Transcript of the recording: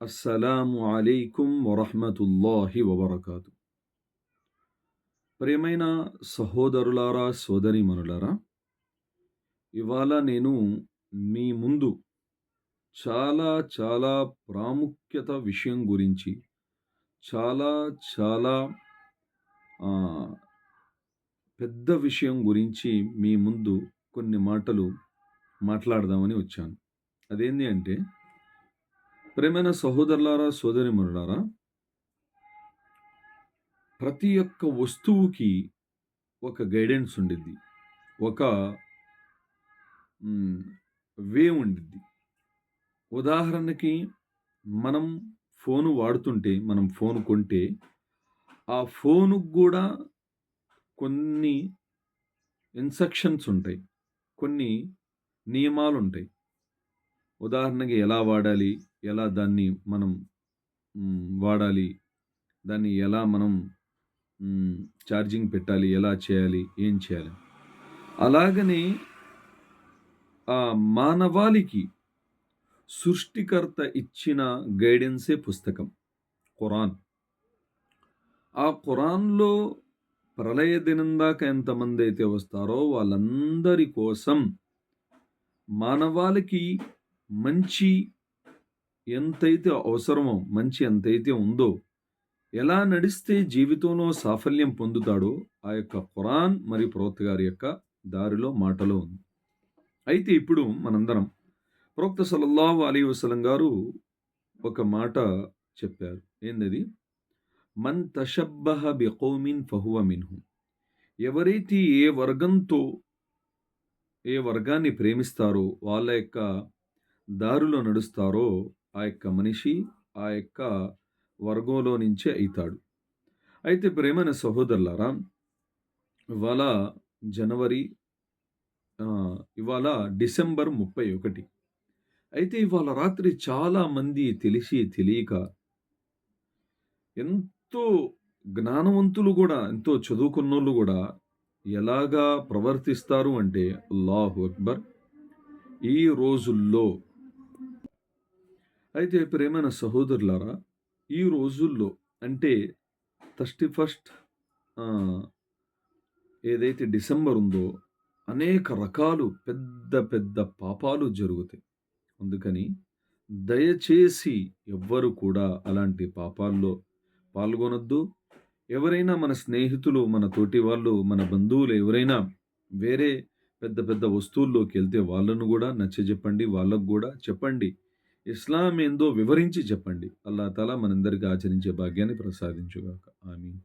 అస్సలాము అలైకుం వరహ్మతుల్లాహి వబరకాతు. ప్రియమైన సహోదరులారా, సోదరీమణులారా, ఇవాళ నేను మీ ముందు చాలా చాలా ప్రాముఖ్యత విషయం గురించి, చాలా చాలా ఆహ్, పెద్ద విషయం గురించి మీ ముందు కొన్ని మాటలు మాట్లాడదామని వచ్చాను. అదేంది అంటే, ప్రియమైన సహోదరులారా, సోదరీమణులారా, ప్రతి ఒక్క వస్తువుకి ఒక గైడెన్స్ ఉండిద్ది. ఒక హ్మ్. ఉండిద్ది. ఉదాహరణకి మనం మనం ఫోను కొంటే, ఆ ఫోనుకి గూడా కొన్ని ఇన్‌స్ట్రక్షన్స్ ఉంటాయి. కొన్ని నియమాలుంటాయి. ఉదాహరణకి ఎలా వాడాలి? ఎలా దాన్ని మనం వాడాలి? దాన్ని ఎలా మనం హ్మ్. ఛార్జింగ్ పెట్టాలి? ఎలా చేయాలి? ఏం చేయాలి? అలాగనే మానవాళికి సృష్టికర్త ఇచ్చిన గైడెన్సే పుస్తకం ఖురాన్. ఆ ఖురాన్‌లో ప్రళయ దినం దాకా ఎంతమందైతే వస్తారో వాళ్ళందరి కోసం మానవాళికి మంచి ఎంతైతే అవసరమో, మంచి ఎంతైతే ఉందో, ఎలా నడిస్తే జీవితంలో సాఫల్యం పొందుతాడో ఆ యొక్క ఖురాన్ మరియు ప్రవక్త గారి యొక్క దారిలో, మాటలో ఉంది. అయితే ఇప్పుడు మనందరం ప్రవక్త సల్లల్లాహు అలైహి వసల్లం గారు ఒక మాట చెప్పారు. ఏందది? మన్ తషబ్బహ బికౌమిన్ ఫహువ మిన్హుం. ఎవరైతే ఏ వర్గాన్ని ప్రేమిస్తారో, వాళ్ళ యొక్క దారిలో నడుస్తారో, ఆ యొక్క మనిషి ఆ యొక్క వర్గంలో నుంచే అయితాడు. అయితే ప్రియమైన సహోదరులారా, ఇవాళ జనవరి ఇవాళ డిసెంబర్ 31. అయితే ఇవాళ రాత్రి చాలా మంది తెలిసి తెలియక ఎంతో జ్ఞానవంతులు గూడా, ఎంతో చదువుకున్నోళ్ళు గూడా ఎలాగా ప్రవర్తిస్తారు అంటే, అల్లాహు అక్బర్! ఈ రోజుల్లో అయితే ప్రియమైన సహోదరులారా, ఈ రోజుల్లో అంటే 31 ఆహ్, ఏదైతే డిసెంబర్ ఉందో, అనేక రకాలు పెద్ద పెద్ద పాపాలు జరుగుతాయి. అందుకని దయచేసి ఎవ్వరు కూడా అలాంటి పాపాల్లో పాల్గొనొద్దు. ఎవరైనా మన స్నేహితులు, మన తోటి వాళ్ళు, మన బంధువులు ఎవరైనా వేరే పెద్ద పెద్ద వస్తువుల్లోకెళ్తే వాళ్ళను గూడా నచ్చజెప్పండి. వాళ్ళకు గూడా చెప్పండి. ఇస్లాం ఏందో వివరించి చెప్పండి. అల్లాహ్ తాలా మనందరికి ఆచరించే భాగ్యాన్ని ప్రసాదించుగాక. ఆమీన్.